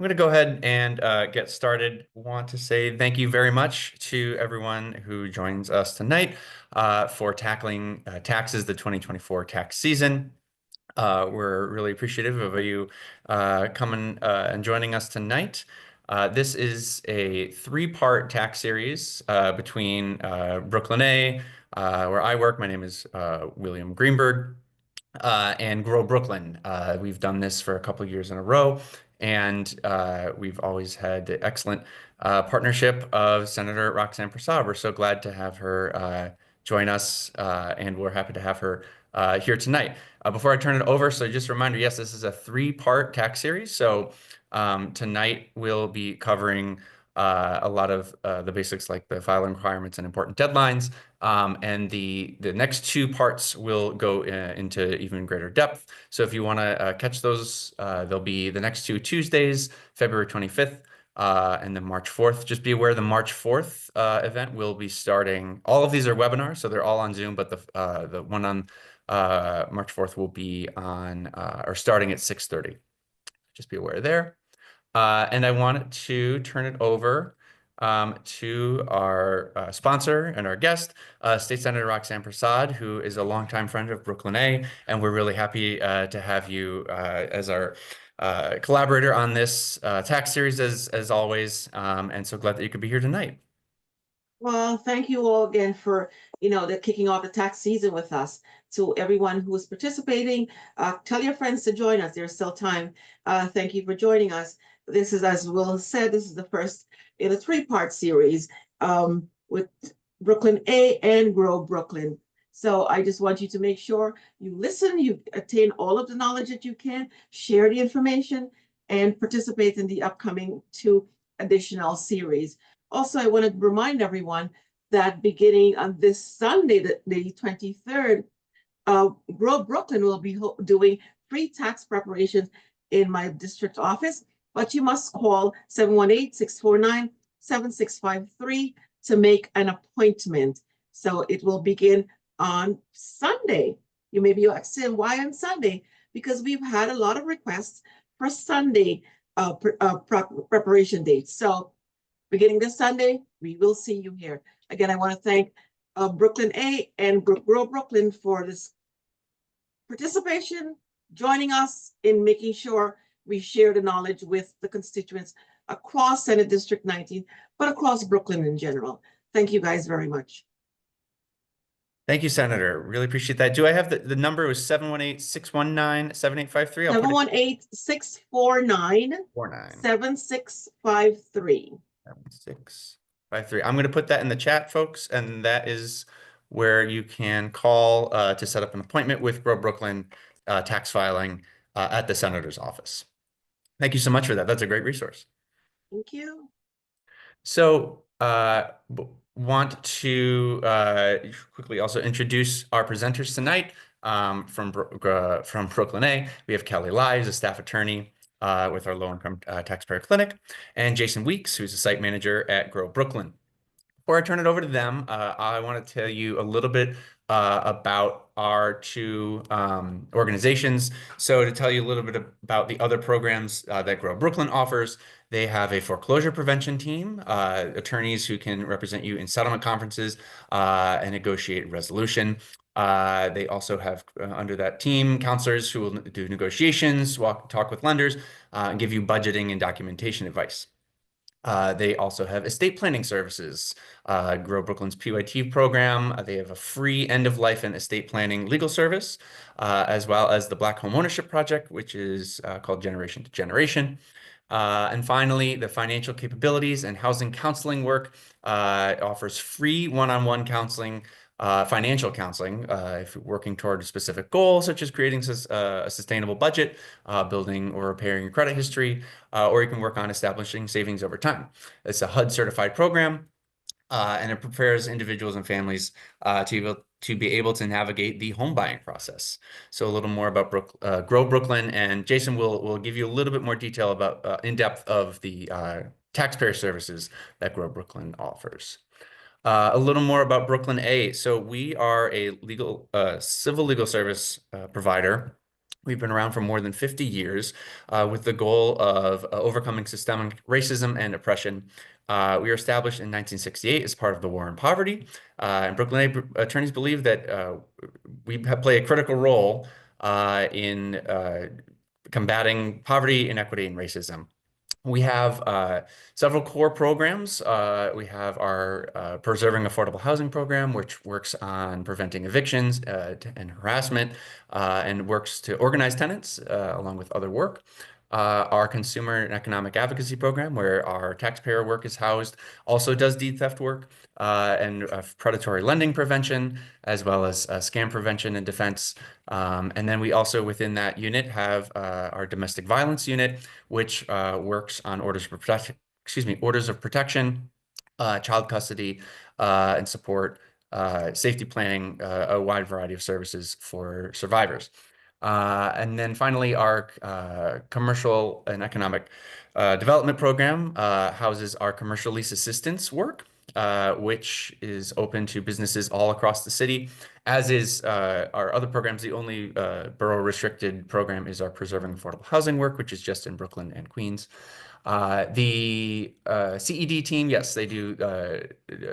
I'm going to go ahead and get started. Want to say thank you very much to everyone who joins us tonight for tackling taxes, the 2024 tax season. We're really appreciative of you coming and joining us tonight. This is a three-part tax series between Brooklyn A, where I work. My name is William Greenberg, and Grow Brooklyn. We've done this for a couple of years in a row, and we've always had the excellent partnership of Senator Roxanne Prasad. We're so glad to have her join us, and we're happy to have her here tonight. Before I turn it over, so just a reminder, yes, this is a three-part tax series. So tonight we'll be covering a lot of the basics like the filing requirements and important deadlines. And the next two parts will go into even greater depth. So if you want to catch those, they'll be the next two Tuesdays, February 25th. And then March 4th. Just be aware the March 4th event will be starting. All of these are webinars, so they're all on Zoom, but the one on March 4th will be on or starting at 6:30. Just be aware there. And I wanted to turn it over to our sponsor and our guest, State Senator Roxanne Prasad, who is a longtime friend of Brooklyn A, and we're really happy to have you as our collaborator on this tax series as always, and so glad that you could be here tonight. Well, thank you all again for, the kicking off the tax season with us. To everyone who is participating, tell your friends to join us. There's still time. Thank you for joining us. This is, as Will said, this is the first in a three-part series with Brooklyn A and Grow Brooklyn. So I just want you to make sure you listen, you attain all of the knowledge that you can, share the information, and participate in the upcoming two additional series. Also, I want to remind everyone that beginning on this Sunday, the 23rd, Grow Brooklyn will be doing free tax preparations in my district office, but you must call 718-649-7653 to make an appointment. So it will begin on Sunday. You may be asking, why on Sunday? Because we've had a lot of requests for Sunday preparation dates. So beginning this Sunday, we will see you here. Again, I want to thank Brooklyn A and Grow Brooklyn for this participation, joining us in making sure we share the knowledge with the constituents across Senate District 19, but across Brooklyn in general. Thank you guys very much. Thank you, Senator. Really appreciate that. Do I have the number? It was 718-619-7853. 718-649-7653. 7653. I'm going to put that in the chat, folks, and that is where you can call to set up an appointment with Grow Brooklyn tax filing at the senator's office. Thank you so much for that. That's a great resource. Thank you. So, want to quickly also introduce our presenters tonight from Brooklyn A. We have Kelly Lai, who's a staff attorney with our low-income taxpayer clinic, and Jason Weeks, who's a site manager at Grow Brooklyn. Before I turn it over to them, I want to tell you a little bit about our two organizations. So to tell you a little bit about the other programs that Grow Brooklyn offers, they have a foreclosure prevention team, attorneys who can represent you in settlement conferences and negotiate resolution. They also have under that team counselors who will do negotiations, talk with lenders, and give you budgeting and documentation advice. They also have estate planning services, Grow Brooklyn's PYT program. They have a free end-of-life and estate planning legal service, as well as the Black Home Ownership Project, which is called Generation to Generation. And finally, the financial capabilities and housing counseling work offers free one-on-one counseling, financial counseling, if you're working toward a specific goal, such as creating a sustainable budget, building or repairing your credit history, or you can work on establishing savings over time. It's a HUD certified program, and it prepares individuals and families to be able to navigate the home buying process. So a little more about Grow Brooklyn, and Jason will give you a little bit more detail about in depth of the taxpayer services that Grow Brooklyn offers. A little more about Brooklyn A. So we are a civil legal service provider We've been around for more than 50 years with the goal of overcoming systemic racism and oppression. We were established in 1968 as part of the War on Poverty. And Brooklyn attorneys believe that play a critical role in combating poverty, inequity, and racism. We have several core programs. We have our Preserving Affordable Housing program, which works on preventing evictions and harassment and works to organize tenants along with other work. Our Consumer and Economic Advocacy program, where our taxpayer work is housed, also does deed theft work and predatory lending prevention, as well as scam prevention and defense. And then we also, within that unit, have our Domestic Violence unit, which works on orders of protection, child custody, and support, safety planning, a wide variety of services for survivors. And then finally, our Commercial and Economic Development program houses our commercial lease assistance work, which is open to businesses all across the city, as is our other programs. The only borough restricted program is our Preserving Affordable Housing work, which is just in Brooklyn and Queens. The CED team, yes, they do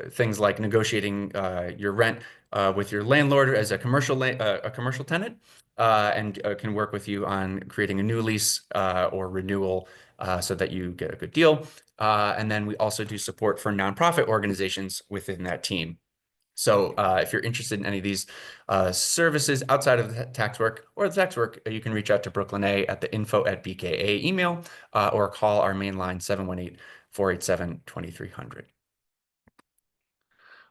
things like negotiating your rent with your landlord as a commercial tenant, and can work with you on creating a new lease or renewal so that you get a good deal. And then we also do support for nonprofit organizations within that team. So if you're interested in any of these services outside of the tax work or the tax work, you can reach out to Brooklyn A at the info@BKA email or call our main line 718-487-2300.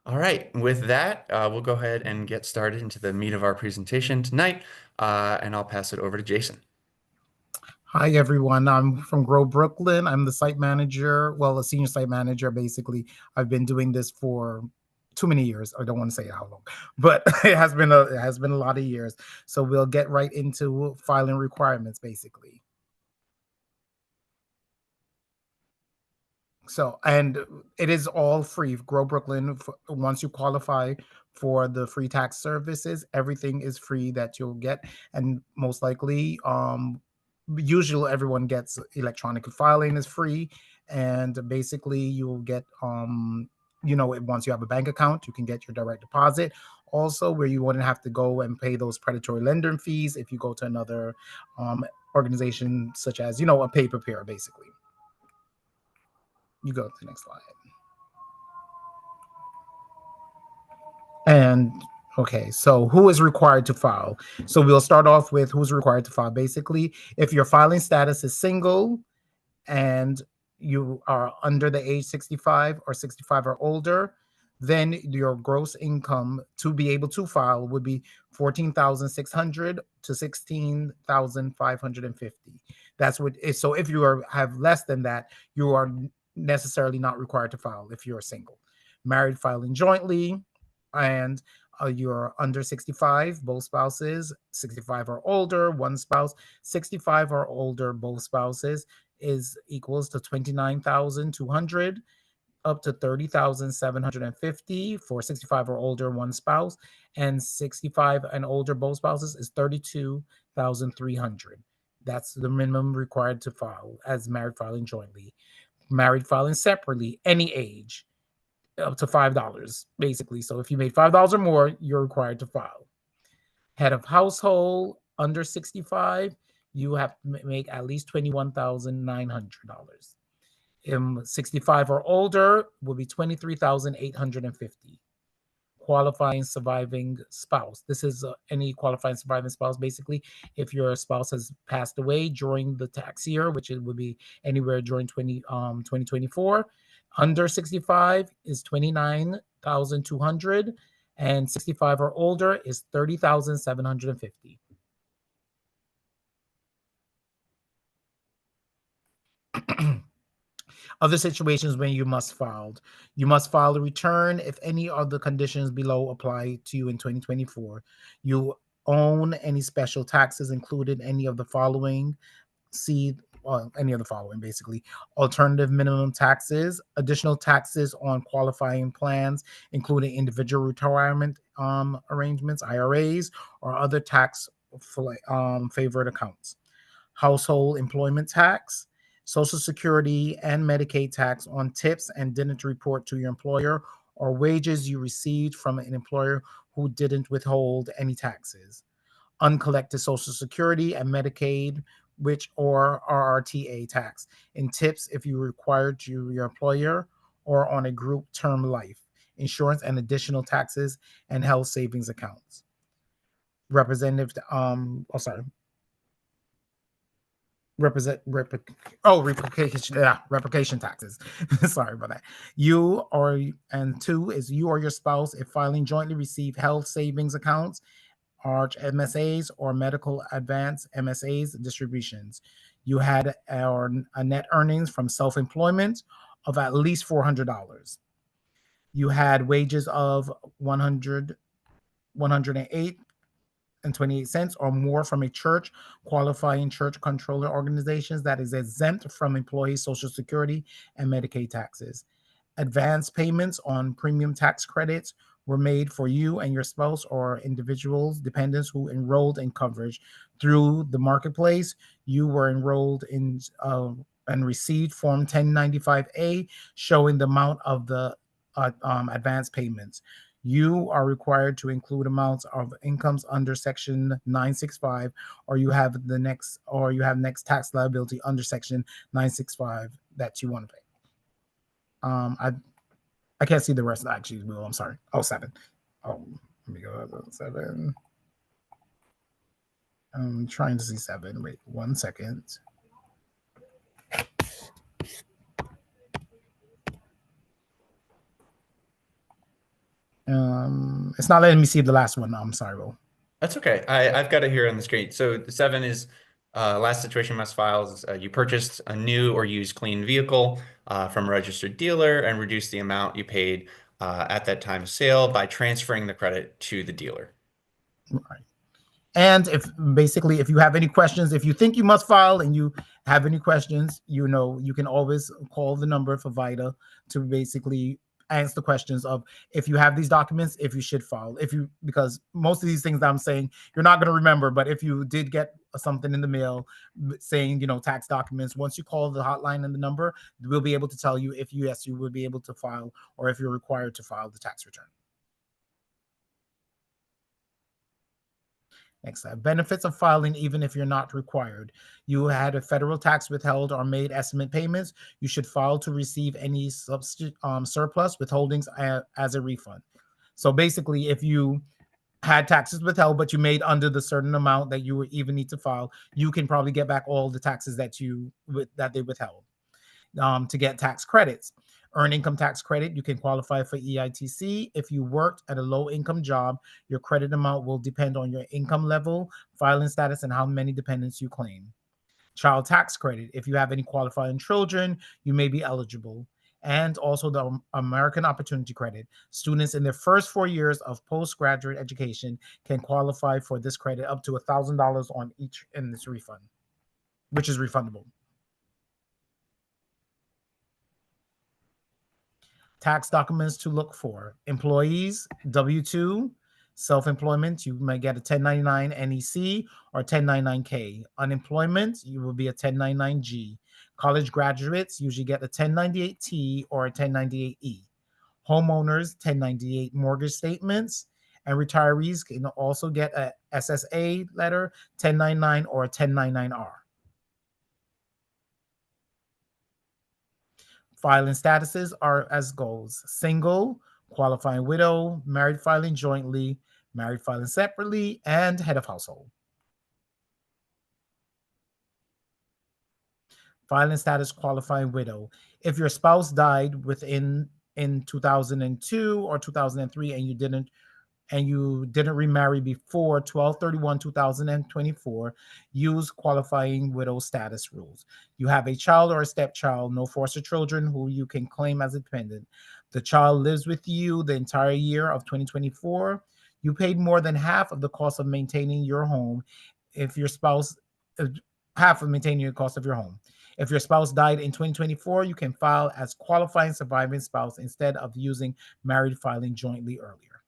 All right, with that, we'll go ahead and get started into the meat of our presentation tonight, and I'll pass it over to Jason. Hi, everyone. I'm from Grow Brooklyn. I'm the site manager, well, a senior site manager, basically. I've been doing this for too many years. I don't want to say how long, but it has been a lot of years. So we'll get right into filing requirements, basically. So, and it is all free. Grow Brooklyn, once you qualify for the free tax services, everything is free that you'll get. And most likely, usually everyone gets electronic filing is free. And basically you'll get, once you have a bank account, you can get your direct deposit. Also, where you wouldn't have to go and pay those predatory lender fees if you go to another organization, such as, a pay preparer, basically. You go to the next slide. And okay, so who is required to file? So we'll start off with who's required to file. Basically, if your filing status is single and you are under the age 65 or 65 or older, then your gross income to be able to file would be $14,600 to $16,550. That's what. So if you have less than that, you are necessarily not required to file if you're single. Married, filing jointly, and you're under 65, both spouses, 65 or older, one spouse, 65 or older, both spouses, is equals to 29,200 up to 30,750 for 65 or older, one spouse, and 65 and older, both spouses, is 32,300. That's the minimum required to file as married filing jointly. Married filing separately, any age, up to $5, basically. So if you made $5 or more, you're required to file. Head of household, under 65, you have to make at least $21,900. 65 or older will be $23,850. Qualifying surviving spouse. This is any qualifying surviving spouse. Basically, if your spouse has passed away during the tax year, which it would be anywhere during 2024, under 65 is 29,200, and 65 or older is 30,750. Other situations when you must file a return if any of the conditions below apply to you in 2024. You own any special taxes included any of the following. Any of the following, basically: alternative minimum taxes, additional taxes on qualifying plans, including individual retirement arrangements, IRAs, or other tax favored accounts. Household employment tax, Social Security and Medicaid tax on tips and didn't report to your employer, or wages you received from an employer who didn't withhold any taxes. Uncollected Social Security and Medicaid, which or RRTA tax, in tips if you required to your employer, or on a group term life insurance and additional taxes and health savings accounts. Representative, replication taxes. Sorry about that. And two is you or your spouse, if filing jointly, receive health savings accounts, ARCH MSAs, or medical advance MSAs distributions. You had a net earnings from self-employment of at least $400. You had wages of 108 and 28 cents or more from a church, qualifying church controller organizations that is exempt from employee Social Security and Medicaid taxes. Advance payments on premium tax credits were made for you and your spouse or individuals, dependents who enrolled in coverage through the marketplace. You were enrolled in and received Form 1095A showing the amount of the advance payments. You are required to include amounts of incomes under Section 965, or you have next tax liability under Section 965 that you want to pay. I can't see the rest actually. I'm sorry. Oh, 7. Oh, let me go to 7. I'm trying to see 7. Wait 1 second. It's not letting me see the last one. No, I'm sorry, Will. That's okay. I've got it here on the screen. So the 7 is last situation must files. You purchased a new or used clean vehicle from a registered dealer and reduced the amount you paid at that time of sale by transferring the credit to the dealer. Right. And if you have any questions, if you think you must file and you have any questions, you can always call the number for VITA to basically answer the questions of if you have these documents, if you should file, because most of these things that I'm saying, you're not going to remember, but if you did get something in the mail saying, tax documents, once you call the hotline and the number, we'll be able to tell you if you would be able to file or if you're required to file the tax return. Next slide. Benefits of filing even if you're not required. You had a federal tax withheld or made estimate payments. You should file to receive any surplus withholdings as a refund. So basically, if you had taxes withheld, but you made under the certain amount that you would even need to file, you can probably get back all the taxes that they withheld. To get tax credits. Earned income tax credit, you can qualify for EITC. If you worked at a low income job, your credit amount will depend on your income level, filing status, and how many dependents you claim. Child tax credit, if you have any qualifying children, you may be eligible. And also the American Opportunity Credit. Students in their first 4 years of postgraduate education can qualify for this credit up to $1,000 on each in this refund, which is refundable. Tax documents to look for. Employees, W-2, self-employment, you might get a 1099 NEC or 1099K. Unemployment, you will be a 1099G. College graduates usually get a 1098T or a 1098E. Homeowners, 1098 mortgage statements. And retirees can also get a SSA letter, 1099 or a 1099R. Filing statuses are as goes: single, qualifying widow, married filing jointly, married filing separately, and head of household. Filing status: qualifying widow. If your spouse died in 2002 or 2003 and you didn't remarry before 12/31/2024, use qualifying widow status rules. You have a child or a stepchild, no foster children who you can claim as a dependent. The child lives with you the entire year of 2024. You paid more than half of the cost of maintaining your home. If your spouse, half of maintaining the cost of your home. If your spouse died in 2024, you can file as qualifying surviving spouse instead of using married filing jointly earlier.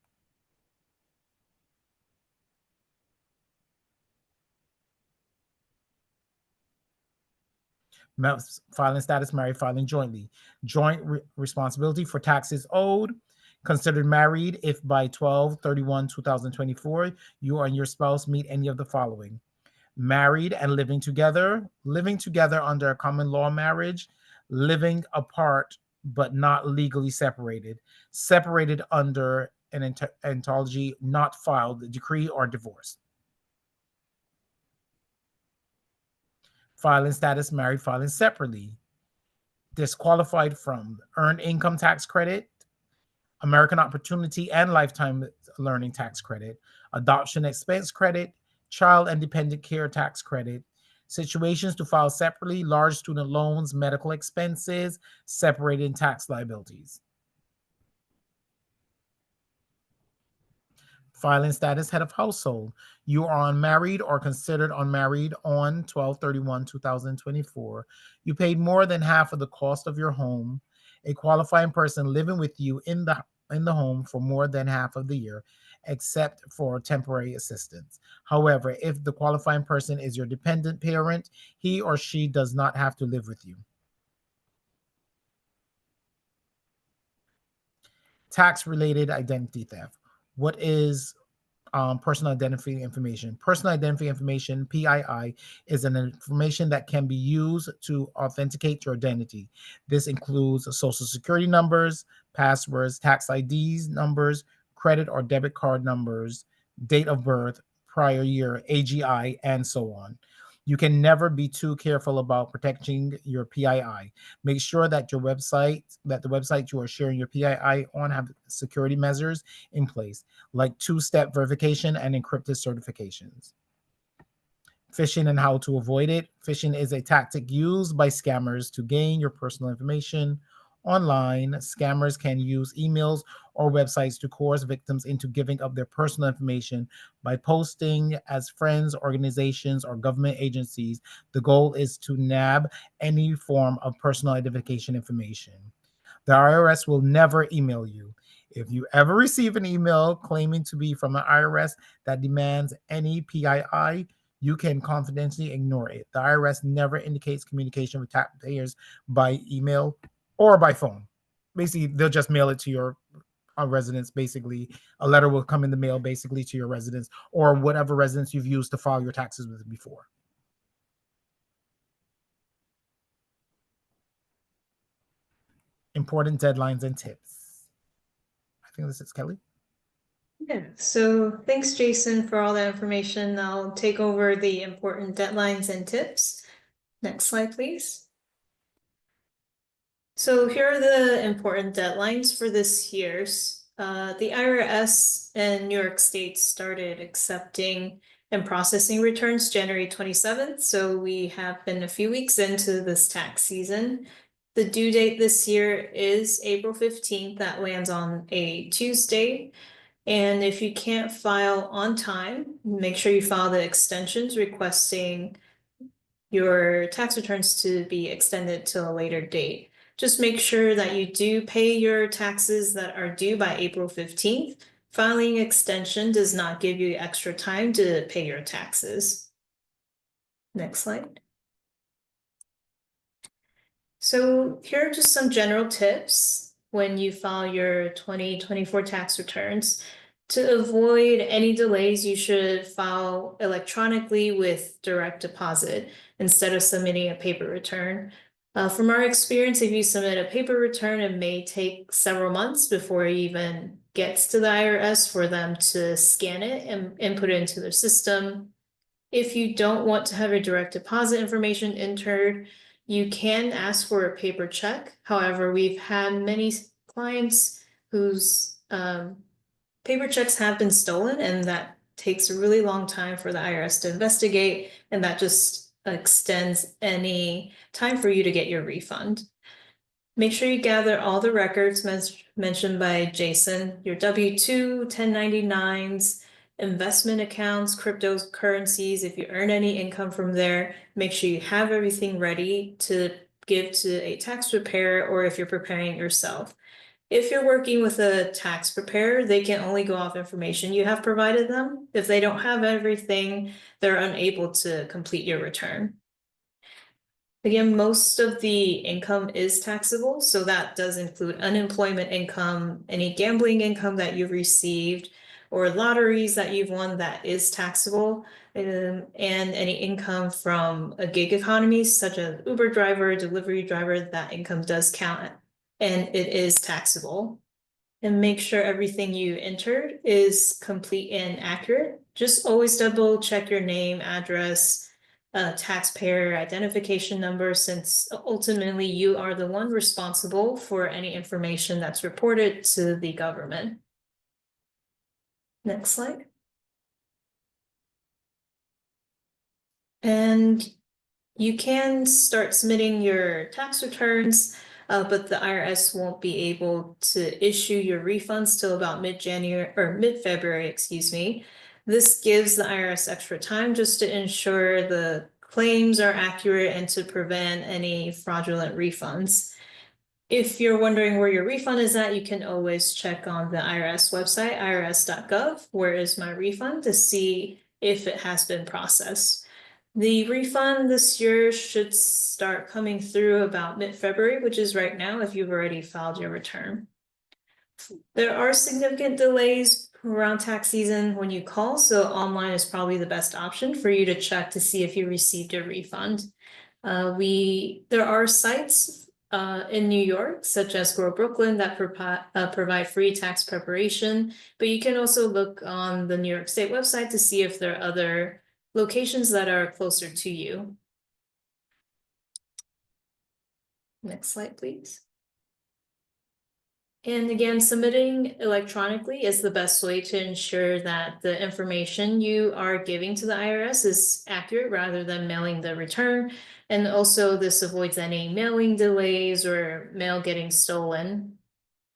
Filing status, married, filing jointly. Joint responsibility for taxes owed. Considered married if by 12/31/2024 you and your spouse meet any of the following: married and living together under a common law marriage, living apart but not legally separated, separated under an ontology, not filed, decree, or divorce. Filing status, married, filing separately. Disqualified from earned income tax credit, American Opportunity and Lifetime Learning Tax Credit, Adoption Expense Credit, Child and Dependent Care Tax Credit, situations to file separately, large student loans, medical expenses, separated tax liabilities. Filing status, head of household. You are unmarried or considered unmarried on 12/31/2024. You paid more than half of the cost of your home. A qualifying person living with you in the home for more than half of the year, except for temporary assistance. However, if the qualifying person is your dependent parent, he or she does not have to live with you. Tax-related identity theft. What is personal identity information? Personal identity information, PII, is an information that can be used to authenticate your identity. This includes social security numbers, passwords, tax IDs numbers, credit or debit card numbers, date of birth, prior year, AGI, and so on. You can never be too careful about protecting your PII. Make sure that the website you are sharing your PII on have security measures in place, like two-step verification and encrypted certifications. Phishing and how to avoid it. Phishing is a tactic used by scammers to gain your personal information online. Scammers can use emails or websites to coerce victims into giving up their personal information by posting as friends, organizations, or government agencies. The goal is to nab any form of personal identification information. The IRS will never email you. If you ever receive an email claiming to be from the IRS that demands any PII, you can confidentially ignore it. The IRS never indicates communication with taxpayers by email or by phone. Basically, they'll just mail it to your residence. Basically, a letter will come in the mail basically to your residence or whatever residence you've used to file your taxes with before. Important deadlines and tips. I think this is Kelly. Yeah, so thanks, Jason, for all that information. I'll take over the important deadlines and tips. Next slide, please. So here are the important deadlines for this year's. The IRS and New York State started accepting and processing returns January 27th. So we have been a few weeks into this tax season. The due date this year is April 15th. That lands on a Tuesday. And if you can't file on time, make sure you file the extensions requesting your tax returns to be extended to a later date. Just make sure that you do pay your taxes that are due by April 15th. Filing extension does not give you extra time to pay your taxes. Next slide. So here are just some general tips when you file your 2024 tax returns. To avoid any delays, you should file electronically with direct deposit instead of submitting a paper return. From our experience, if you submit a paper return, it may take several months before it even gets to the IRS for them to scan it and input it into their system. If you don't want to have your direct deposit information entered, you can ask for a paper check. However, we've had many clients whose paper checks have been stolen, and that takes a really long time for the IRS to investigate, and that just extends any time for you to get your refund. Make sure you gather all the records mentioned by Jason, your W-2, 1099s, investment accounts, cryptocurrencies. If you earn any income from there, make sure you have everything ready to give to a tax preparer, or if you're preparing yourself. If you're working with a tax preparer, they can only go off information you have provided them. If they don't have everything, they're unable to complete your return. Again, most of the income is taxable, so that does include unemployment income, any gambling income that you've received, or lotteries that you've won that is taxable, and any income from a gig economy, such as Uber driver, delivery driver, that income does count, and it is taxable. And make sure everything you entered is complete and accurate. Just always double check your name, address, taxpayer identification number, since ultimately you are the one responsible for any information that's reported to the government. Next slide. And you can start submitting your tax returns, but the IRS won't be able to issue your refunds till about mid-January or mid-February, excuse me. This gives the IRS extra time just to ensure the claims are accurate and to prevent any fraudulent refunds. If you're wondering where your refund is at, you can always check on the IRS website, irs.gov, where is my refund, to see if it has been processed. The refund this year should start coming through about mid-February, which is right now if you've already filed your return. There are significant delays around tax season when you call, so online is probably the best option for you to check to see if you received your refund. There are sites in New York, such as Grow Brooklyn, that provide free tax preparation, but you can also look on the New York State website to see if there are other locations that are closer to you. Next slide, please. And again, submitting electronically is the best way to ensure that the information you are giving to the IRS is accurate rather than mailing the return. And also this avoids any mailing delays or mail getting stolen.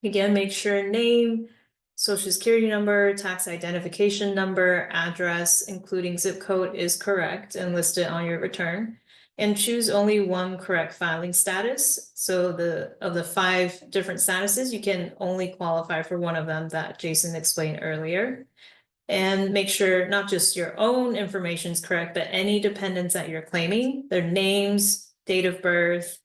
Again, make sure name, social security number, tax identification number, address, including zip code, is correct and listed on your return. And choose only one correct filing status. So of the 5 different statuses, you can only qualify for one of them that Jason explained earlier. And make sure not just your own information is correct, but any dependents that you're claiming, their names, date of birth,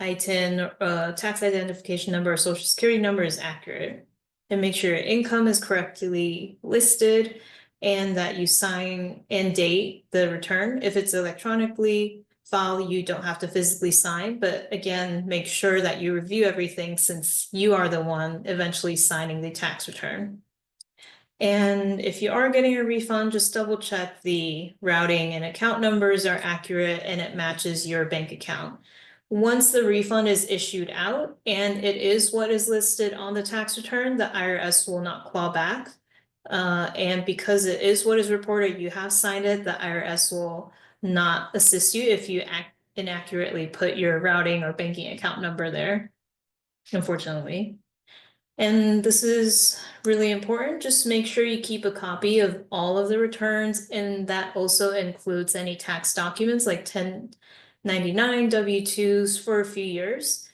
ITIN, tax identification number, or social security number is accurate. And make sure your income is correctly listed and that you sign and date the return. If it's electronically filed, you don't have to physically sign, but again, make sure that you review everything since you are the one eventually signing the tax return. And if you are getting a refund, just double check the routing and account numbers are accurate and it matches your bank account. Once the refund is issued out and it is what is listed on the tax return, the IRS will not claw back. And because it is what is reported, you have signed it, the IRS will not assist you if you inaccurately put your routing or banking account number there, unfortunately. And this is really important. Just make sure you keep a copy of all of the returns, and that also includes any tax documents like 1099 W-2s for a few years,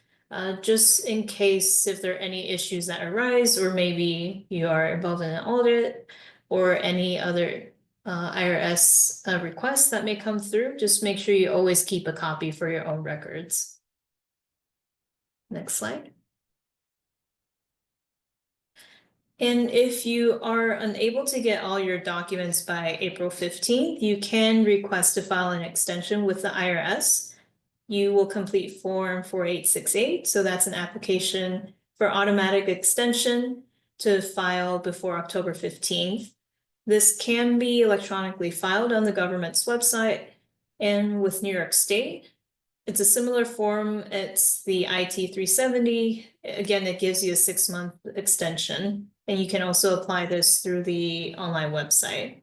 just in case if there are any issues that arise, or maybe you are involved in an audit or any other IRS requests that may come through. Just make sure you always keep a copy for your own records. Next slide. And if you are unable to get all your documents by April 15th, you can request to file an extension with the IRS. You will complete Form 4868. So that's an application for automatic extension to file before October 15th. This can be electronically filed on the government's website and with New York State. It's a similar form. It's the IT-370. Again, it gives you a 6-month extension, and you can also apply this through the online website.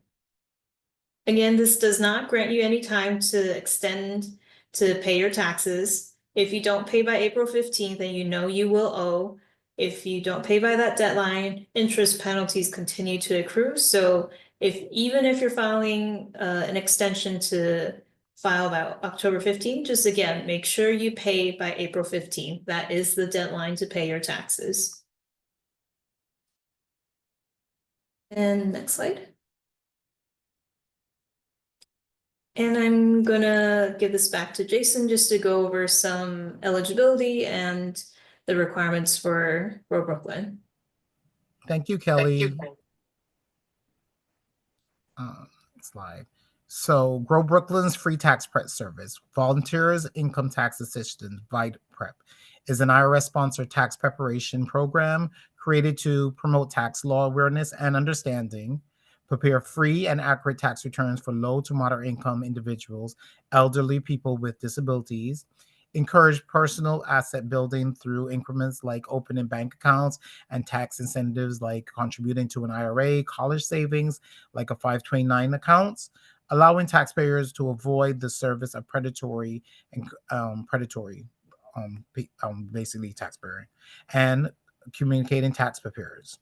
Again, this does not grant you any time to extend to pay your taxes. If you don't pay by April 15th, then you know you will owe. If you don't pay by that deadline, interest penalties continue to accrue. So even if you're filing an extension to file by October 15th, just again, make sure you pay by April 15th. That is the deadline to pay your taxes. And next slide. And I'm gonna give this back to Jason just to go over some eligibility and the requirements for Grow Brooklyn. Thank you, Kelly. Slide. So, Grow Brooklyn's free tax prep service, Volunteers Income Tax Assistance, VITE Prep, is an IRS-sponsored tax preparation program created to promote tax law awareness and understanding, prepare free and accurate tax returns for low to moderate income individuals, elderly people with disabilities, encourage personal asset building through increments like opening bank accounts and tax incentives like contributing to an IRA, college savings like a 529 accounts, allowing taxpayers to avoid the service of predatory and basically taxpayer, and communicating tax preparers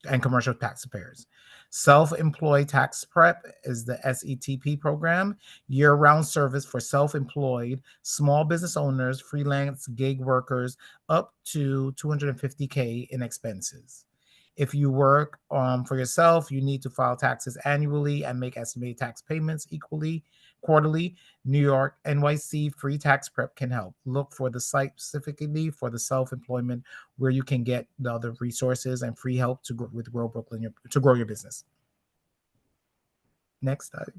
and commercial tax preparers. Self-employed tax prep is the SETP program, year-round service for self-employed small business owners, freelance gig workers, up to $250K in expenses. If you work for yourself, you need to file taxes annually and make estimated tax payments quarterly. New York NYC free tax prep can help. Look for the site specifically for the self-employment where you can get the other resources and free help to grow Brooklyn to grow your business. Next slide.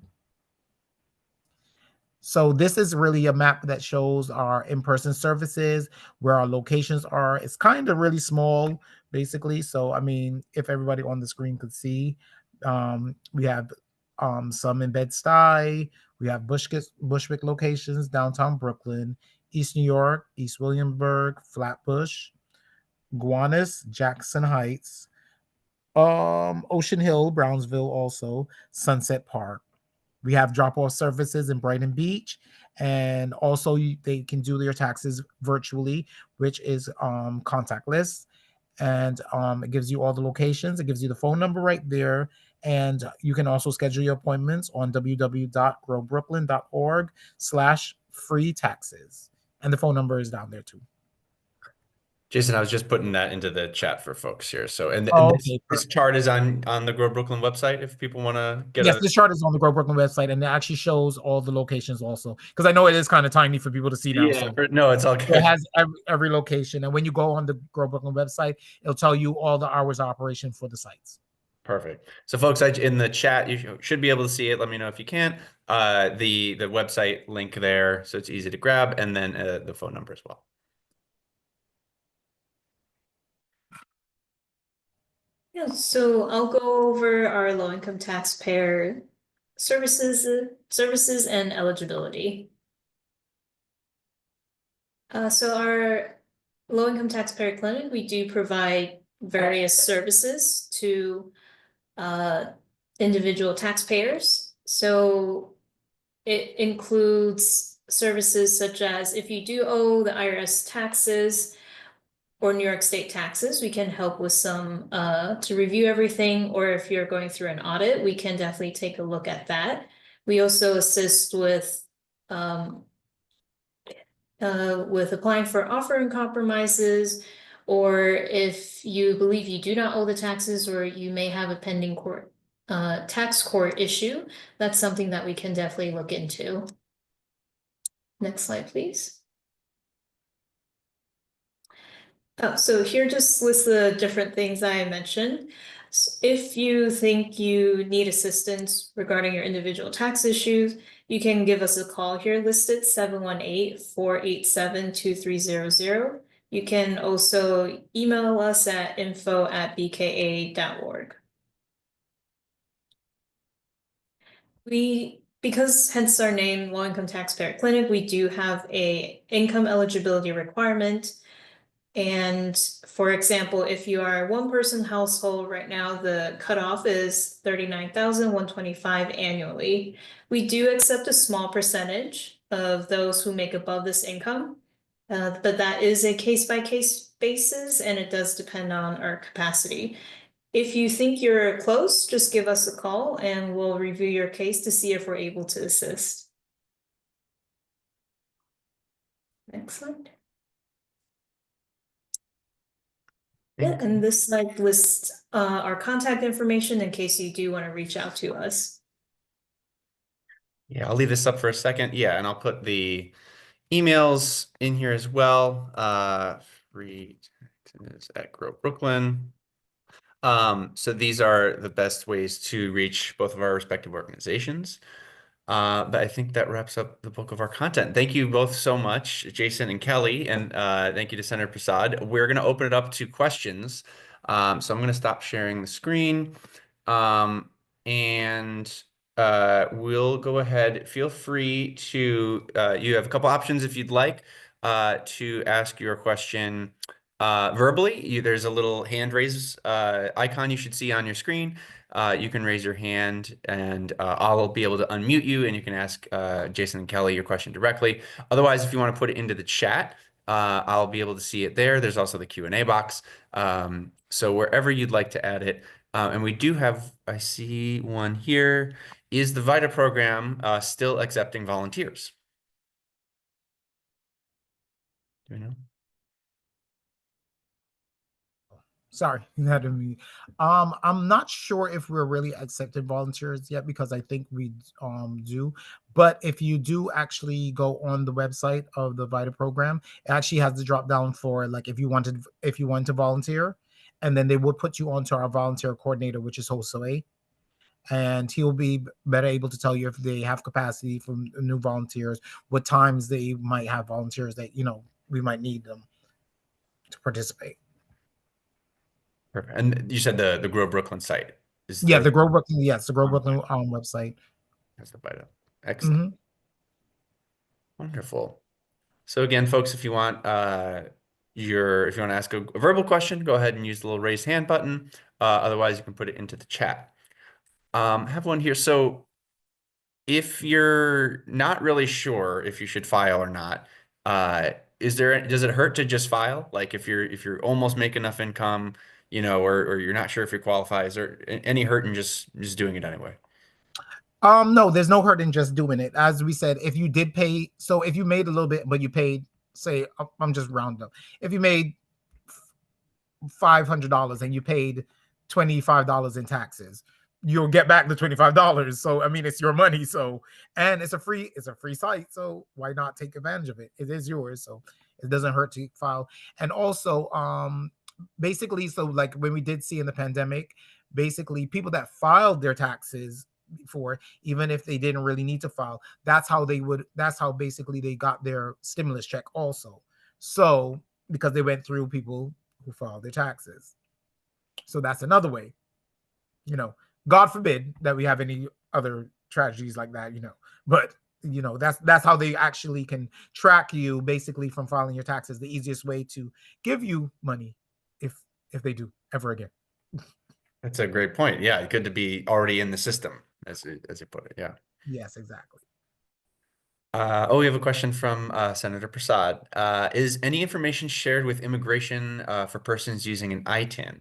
So this is really a map that shows our in-person services, where our locations are. It's kind of really small, basically. So, I mean, if everybody on the screen could see, we have some in Bed-Stuy, we have Bushwick locations, downtown Brooklyn, East New York, East Williamsburg, Flatbush, Gowanus, Jackson Heights, Ocean Hill, Brownsville, also Sunset Park. We have drop-off services in Brighton Beach, and also they can do their taxes virtually, which is contactless, and it gives you all the locations. It gives you the phone number right there, and you can also schedule your appointments on www.growbrooklyn.org/free taxes, and the phone number is down there too. Jason, I was just putting that into the chat for folks here. So, and Okay, this chart is on the Grow Brooklyn website if people want to get Yes, this chart is on the Grow Brooklyn website, and it actually shows all the locations also, because I know it is kind of tiny for people to see now. Yeah, So no, it's all it good. has every location, and when you go on the Grow Brooklyn website, it'll tell you all the hours of operation for the sites. Perfect. So, folks, in the chat, you should be able to see it. Let me know if you can't. The website link there, so it's easy to grab, and then the phone number as well. Yeah, so I'll go over our low-income taxpayer services and eligibility. So our low-income taxpayer clinic, we do provide various services to individual taxpayers. So it includes services such as if you do owe the IRS taxes or New York State taxes, we can help with some to review everything, or if you're going through an audit, we can definitely take a look at that. We also assist with applying for offering compromises, or if you believe you do not owe the taxes, or you may have a pending tax court issue, that's something that we can definitely look into. Next slide, please. Oh, so here just lists the different things I mentioned. If you think you need assistance regarding your individual tax issues, you can give us a call here listed 718-487-2300. You can also email us at info@bka.org. Because hence our name, Low Income Taxpayer Clinic, we do have a income eligibility requirement. And for example, if you are a one-person household right now, the cutoff is $39,125 annually. We do accept a small percentage of those who make above this income, but that is a case-by-case basis, and it does depend on our capacity. If you think you're close, just give us a call and we'll review your case to see if we're able to assist. Next slide. Yeah, and this slide lists our contact information in case you do want to reach out to us. Yeah, I'll leave this up for a second. Yeah, and I'll put the emails in here as well. Free taxes at Grow Brooklyn. So these are the best ways to reach both of our respective organizations. But I think that wraps up the bulk of our content. Thank you both so much, Jason and Kelly, and thank you to Senator Prasad. We're going to open it up to questions. So I'm going to stop sharing the screen. And we'll go ahead. Feel free to, you have a couple options if you'd like to ask your question verbally. There's a little hand raise icon you should see on your screen. You can raise your hand and I'll be able to unmute you and you can ask Jason and Kelly your question directly. Otherwise, if you want to put it into the chat, I'll be able to see it there. There's also the Q&A box. So wherever you'd like to add it. And we do have, I see one here. Is the VITA program still accepting volunteers? Do we know? Sorry, you had to me. I'm not sure if we're really accepting volunteers yet because I think we do. But if you do actually go on the website of the VITA program, it actually has the drop down for like if you want to volunteer, and then they would put you onto our volunteer coordinator, which is Josue, and he'll be better able to tell you if they have capacity for new volunteers, what times they might have volunteers that we might need them to participate. Perfect. And you said the Grow Brooklyn site is Yeah, the Grow Brooklyn, yes, the Grow Brooklyn website. That's the VITA. Excellent. Wonderful. So again, folks, if you want if you want to ask a verbal question, go ahead and use the little raise hand button. Otherwise, you can put it into the chat. I have one here. So if you're not really sure if you should file or not, does it hurt to just file? Like if you're almost making enough income, or you're not sure if you qualify, is there any hurt in just doing it anyway? No, there's no hurt in just doing it. As we said, if you did pay, so if you made a little bit, but you paid, say, I'm just rounding up. If you made $500 and you paid $25 in taxes, you'll get back the $25. So I mean, it's your money. So, and it's a free site. So why not take advantage of it? It is yours. So it doesn't hurt to file. And also, basically, so like when we did see in the pandemic, basically people that filed their taxes before, even if they didn't really need to file, that's how basically they got their stimulus check also. So because they went through people who filed their taxes. So that's another way, God forbid that we have any other tragedies like that, but that's how they actually can track you basically from filing your taxes. The easiest way to give you money if they do ever again. That's a great point. Yeah, good to be already in the system, as you put it. Yeah. Yes, exactly. We have a question from Senator Prasad. Is any information shared with immigration for persons using an ITIN?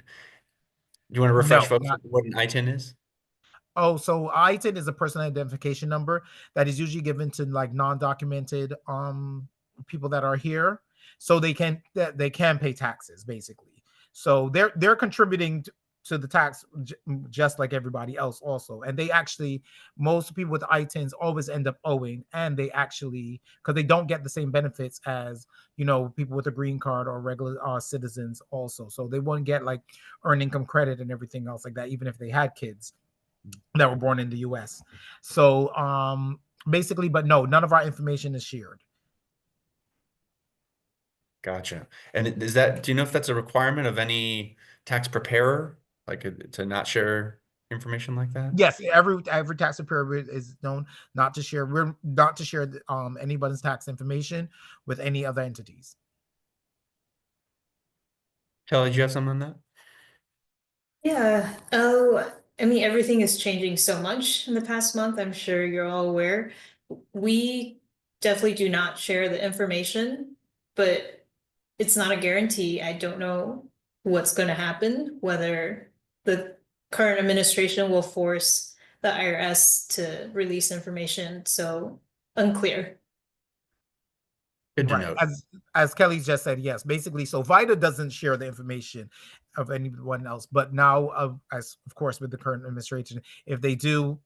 Do you want to refresh folks what an ITIN is? Oh, so ITIN is a personal identification number that is usually given to like non-documented people that are here, so they can pay taxes basically. So they're contributing to the tax just like everybody else also, and they actually, most people with ITINs always end up owing, and they actually, because they don't get the same benefits as people with a green card or regular citizens also, so they won't get like earned income credit and everything else like that, even if they had kids that were born in the US. So basically, but no, none of our information is shared. Gotcha. And do you know if that's a requirement of any tax preparer, like to not share information like that? Yes, every tax preparer is known not to share. We're not to share anybody's tax information with any other entities. Kelly, do you have something on that? Yeah. Oh, I mean, everything is changing so much in the past month. I'm sure you're all aware. We definitely do not share the information, but it's not a guarantee. I don't know what's going to happen, whether the current administration will force the IRS to release information. So unclear. Good to Right. know. As Kelly just said, yes, basically, so VITA doesn't share the information of anyone else, but now, as of course with the current administration, if they do,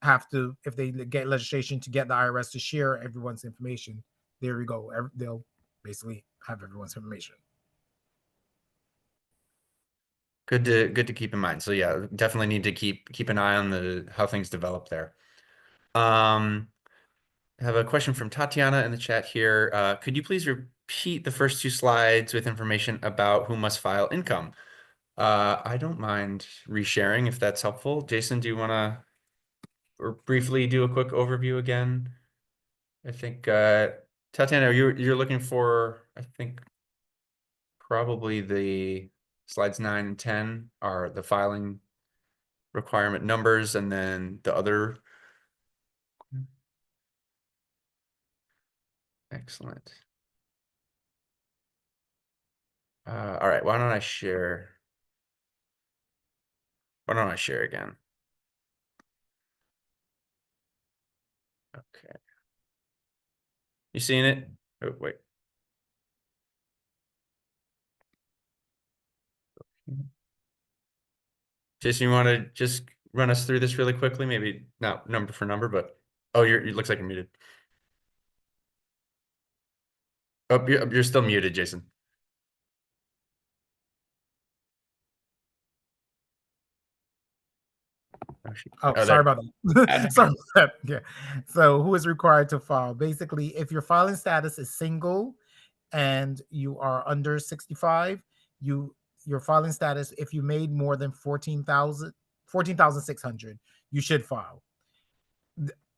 have to, if they get legislation to get the IRS to share everyone's information, there we go. They'll basically have everyone's information. Good to keep in mind. So yeah, definitely need to keep an eye on how things develop there. I have a question from Tatiana in the chat here. Could you please repeat the first 2 slides with information about who must file income? I don't mind resharing if that's helpful. Jason, do you want to briefly do a quick overview again? I think Tatiana, you're looking for, I think, probably the slides 9 and 10 are the filing requirement numbers, and then the other. Excellent. All right, why don't I share? Why don't I share again? Okay. You seeing it? Oh, wait. Jason, you want to just run us through this really quickly? Maybe not number for number, but oh, it looks like you're muted. Oh, you're still muted, Jason. Oh, there. sorry about that. Sorry about that. Yeah. So who is required to file? Basically, if your filing status is single and you are under 65, your filing status, if you made more than 14,600, you should file.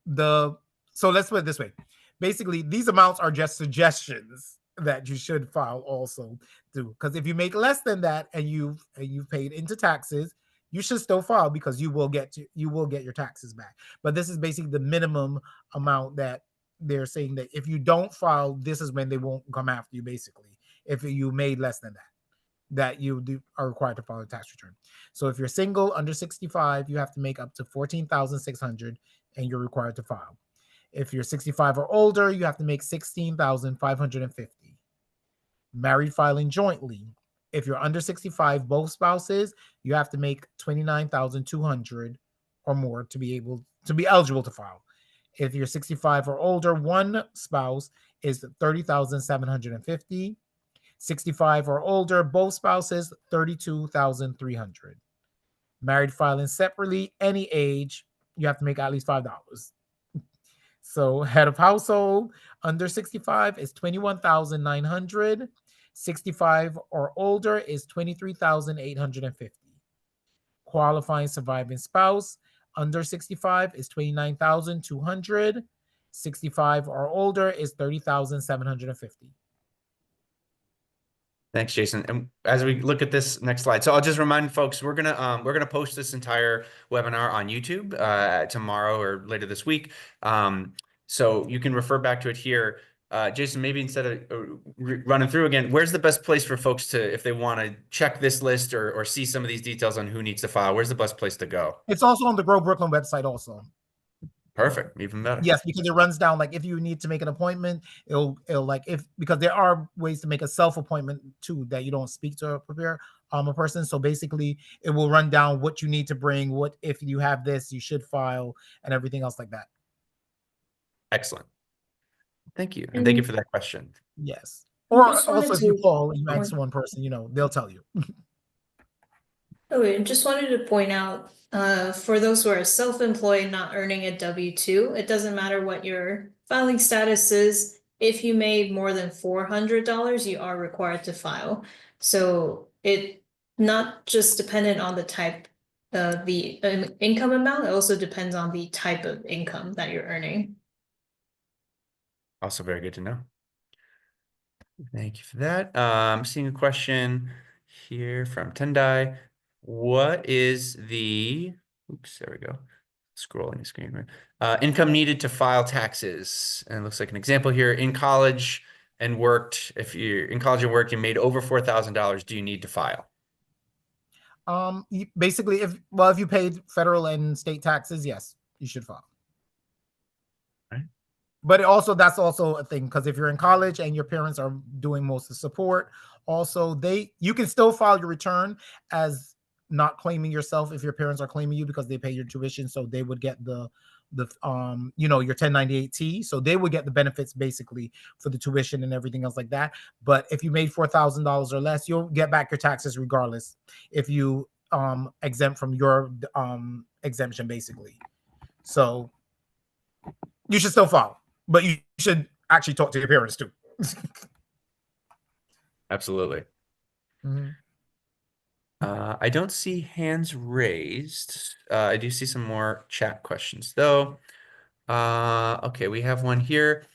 So let's put it this way. Basically, these amounts are just suggestions that you should file also too. Because if you make less than that and you've paid into taxes, you should still file because you will get your taxes back. But this is basically the minimum amount that they're saying that if you don't file, this is when they won't come after you. Basically, if you made less than that you are required to file a tax return. So if you're single under 65, you have to make up to 14,600 and you're required to file. If you're 65 or older, you have to make 16,550. Married filing jointly. If you're under 65, both spouses, you have to make 29,200 or more to be eligible to file. If you're 65 or older, one spouse is 30,750. 65 or older, both spouses, 32,300. Married filing separately, any age, you have to make at least $5. So head of household under 65 is 21,900. 65 or older is 23,850. Qualifying surviving spouse under 65 is 29,200. 65 or older is 30,750. Thanks, Jason. And as we look at this next slide, so I'll just remind folks, we're gonna post this entire webinar on YouTube tomorrow or later this week. So you can refer back to it here. Jason, maybe instead of running through again, where's the best place for folks to, if they want to check this list or see some of these details on who needs to file, where's the best place to go? It's also on the Grow Brooklyn website also. Perfect, even better. Yes, because it runs down, like if you need to make an appointment, it'll like because there are ways to make a self-appointment too that you don't speak to a person. So basically it will run down what you need to bring, what if you have this, you should file, and everything else like that. Excellent. Thank you. And thank you for that question. Yes. Or also if you to- call and you ask one person, they'll tell you. Okay, just wanted to point out, for those who are self-employed, not earning a W-2, it doesn't matter what your filing status is. If you made more than $400, you are required to file. So it not just dependent on the type of the income amount, it also depends on the type of income that you're earning. Also very good to know. Thank you for that. I'm seeing a question here from Tendai. What is the, oops, there we go. Scrolling the screen, right? Income needed to file taxes. And it looks like an example here. In college and worked, if you're in college and worked, you made over $4,000, do you need to file? Basically, if you paid federal and state taxes, yes, you should file. Right. But that's also a thing, because if you're in college and your parents are doing most of the support, also you can still file your return as not claiming yourself if your parents are claiming you because they pay your tuition, so they would get the the your 1098-T, so they would get the benefits basically for the tuition and everything else like that. But if you made $4,000 or less, you'll get back your taxes regardless if you exempt from your exemption basically. So you should still file, but you should actually talk to your parents too. Absolutely. Mhm. I don't see hands raised. I do see some more chat questions though. Okay, we have one here.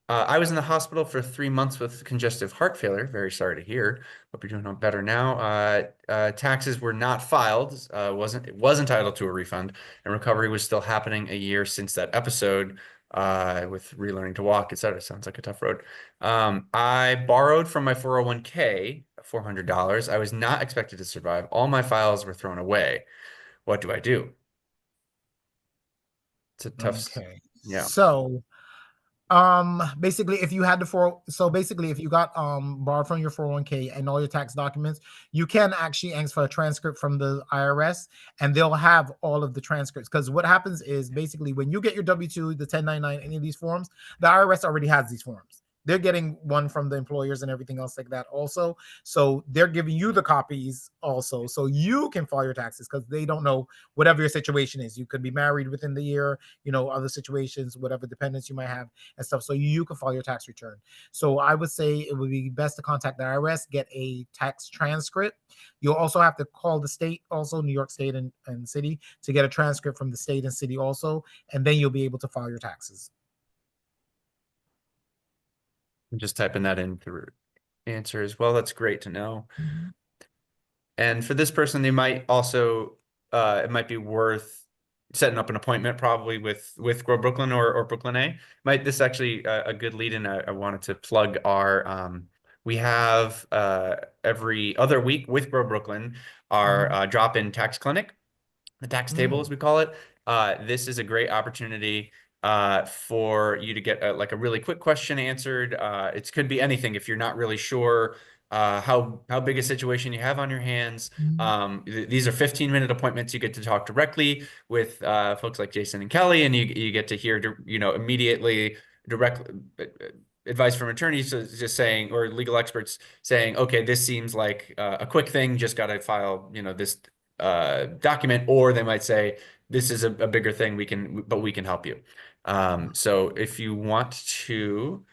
I was in the hospital for 3 months with congestive heart failure. Very sorry to hear. Hope you're doing better now. Taxes were not filed. It was entitled to a refund, and recovery was still happening a year since that episode. With relearning to walk, etc. Sounds like a tough road. I borrowed from my 401k $400. I was not expected to survive. All my files were thrown away. What do I do? It's a tough. Okay. Yeah. So basically if you had if you got borrowed from your 401k and all your tax documents, you can actually ask for a transcript from the IRS, and they'll have all of the transcripts. Because what happens is basically when you get your W-2, the 1099, any of these forms, the IRS already has these forms. They're getting one from the employers and everything else like that also. So they're giving you the copies also, so you can file your taxes, because they don't know whatever your situation is. You could be married within the year, other situations, whatever dependents you might have and stuff. So you can file your tax return. So I would say it would be best to contact the IRS, get a tax transcript. You'll also have to call the state, also New York State and city, to get a transcript from the state and city also, and then you'll be able to file your taxes. I'm just typing that in through answer as well. That's great to know. And for this person, they might also, it might be worth setting up an appointment probably with Grow Brooklyn or Brooklyn A. This is actually a good lead in. I wanted to plug our, we have every other week with Grow Brooklyn, our drop-in tax clinic, the tax table as we call it. This is a great opportunity for you to get like a really quick question answered. It could be anything if you're not really sure how big a situation you have on your hands. These are 15-minute appointments. You get to talk directly with folks like Jason and Kelly, and you get to hear immediately direct advice from attorneys just saying, or legal experts saying, okay, this seems like a quick thing, just got to file this document, or they might say this is a bigger thing, we can help you. So if you want to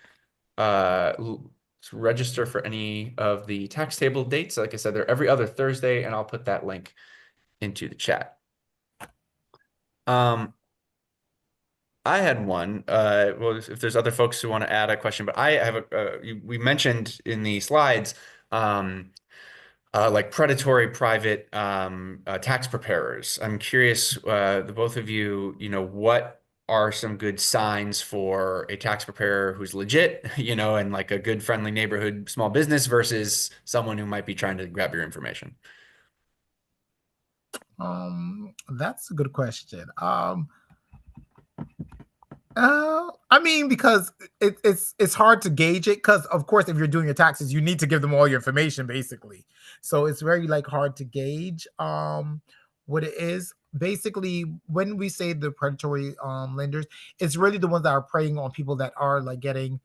register for any of the tax table dates, like I said, they're every other Thursday, and I'll put that link into the chat. I had one. Well, if there's other folks who want to add a question, but I have we mentioned in the slides like predatory private tax preparers. I'm curious, the both of you, what are some good signs for a tax preparer who's legit, and like a good friendly neighborhood small business versus someone who might be trying to grab your information? That's a good question. I mean, because it's hard to gauge it, because of course, if you're doing your taxes, you need to give them all your information basically. So it's very hard to gauge what it is. Basically, when we say the predatory lenders, it's really the ones that are preying on people that are getting,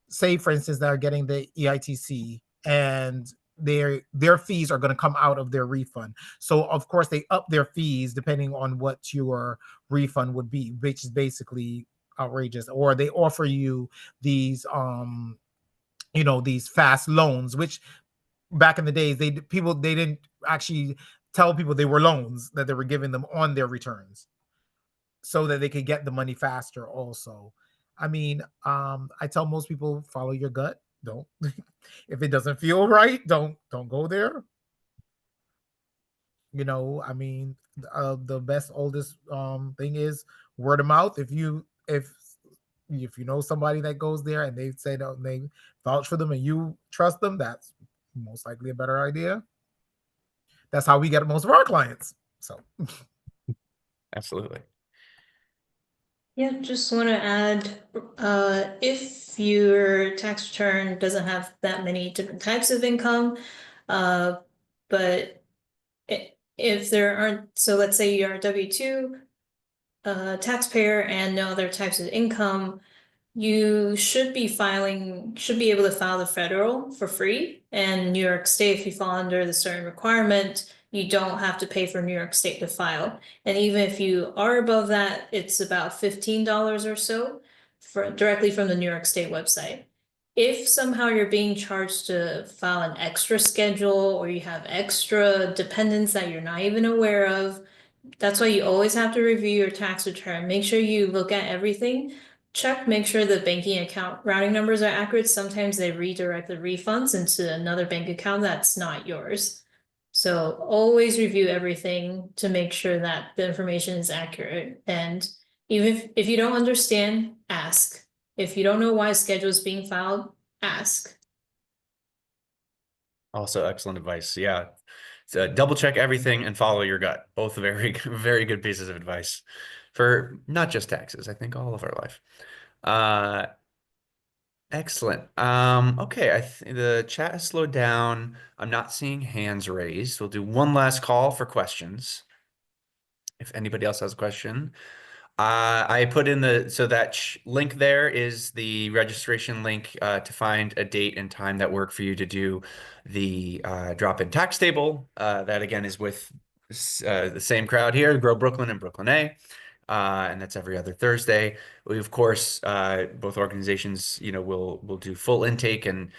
say for instance, that are getting the EITC, and their fees are going to come out of their refund. So of course they up their fees depending on what your refund would be, which is basically outrageous. Or they offer you these these fast loans, which back in the days they didn't actually tell people they were loans, that they were giving them on their returns so that they could get the money faster also. I mean, I tell most people, follow your gut. Don't if it doesn't feel right, don't go there. I mean, the best oldest thing is word of mouth. If you know somebody that goes there and they say that they vouch for them and you trust them, that's most likely a better idea. That's how we get most of our clients. So Absolutely. Yeah, just want to add, if your tax return doesn't have that many different types of income, but if there aren't, so let's say you're W-2, a taxpayer and no other types of income, you should be able to file the federal for free. And New York State, if you fall under the certain requirement, you don't have to pay for New York State to file. And even if you are above that, it's about $15 or so directly from the New York State website. If somehow you're being charged to file an extra schedule or you have extra dependents that you're not even aware of, that's why you always have to review your tax return. Make sure you look at everything. Check, make sure the banking account routing numbers are accurate. Sometimes they redirect the refunds into another bank account that's not yours. So always review everything to make sure that the information is accurate. And even if you don't understand, ask. If you don't know why a schedule is being filed, ask. Also excellent advice. Yeah. So double check everything and follow your gut. Both very, very good pieces of advice for not just taxes, I think all of our life. Excellent. Okay, the chat has slowed down. I'm not seeing hands raised. We'll do one last call for questions. If anybody else has a question. I put in that link there is the registration link to find a date and time that work for you to do the drop-in tax table. That again is with the same crowd here, Grow Brooklyn and Brooklyn A. And that's every other Thursday. We, of course, both organizations, will do full intake and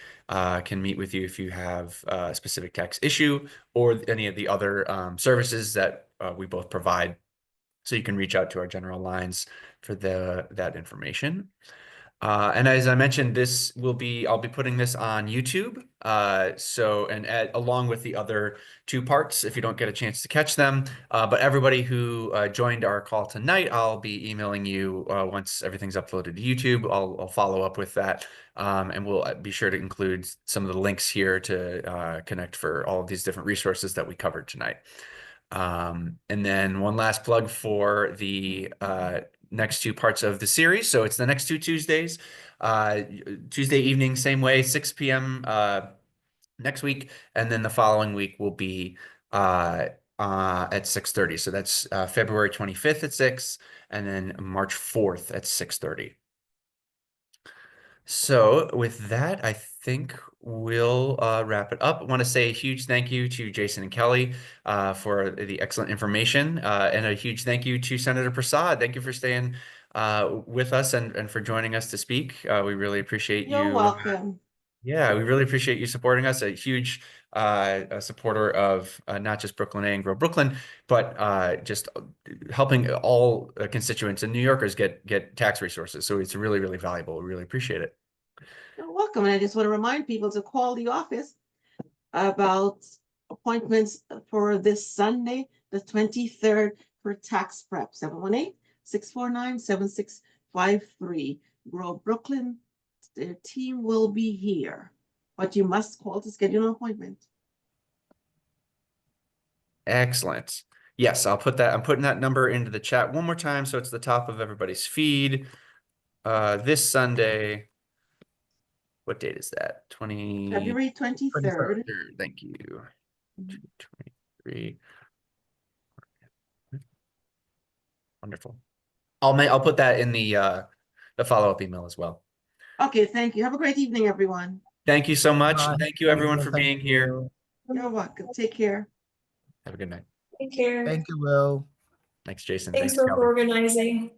can meet with you if you have a specific tax issue or any of the other services that we both provide. So you can reach out to our general lines for that information. And as I mentioned, I'll be putting this on YouTube. Along with the other two parts, if you don't get a chance to catch them. But everybody who joined our call tonight, I'll be emailing you once everything's uploaded to YouTube. I'll follow up with that. And we'll be sure to include some of the links here to connect for all of these different resources that we covered tonight. And then one last plug for the next two parts of the series. So it's the next two Tuesdays, Tuesday evening, same way, 6 p.m. Next week. And then the following week will be at 6:30. So that's February 25th at 6 and then March 4th at 6:30. So with that, I think we'll wrap it up. I want to say a huge thank you to Jason and Kelly for the excellent information, and a huge thank you to Senator Prasad. Thank you for staying with us and for joining us to speak. We really appreciate you. You're welcome. Yeah, we really appreciate you supporting us. A huge supporter of not just Brooklyn A and Grow Brooklyn, but just helping all constituents and New Yorkers get tax resources. So it's really, really valuable. We really appreciate it. You're welcome. And I just want to remind people to call the office about appointments for this Sunday, the 23rd, for tax prep. 718-649-7653. Grow Brooklyn. Their team will be here, but you must call to schedule an appointment. Excellent. Yes, I'm putting that number into the chat one more time so it's the top of everybody's feed. This Sunday, what date is that? February 23rd. Thank you. 23. Wonderful. I'll put that in the follow-up email as well. Okay, thank you. Have a great evening, everyone. Thank you so much. Bye. Thank you everyone for Thank being here. you. You're welcome. Take care. Have a good night. Take care. Thank you, Will. Thanks, Jason. Thanks Thanks, for Kelly. organizing.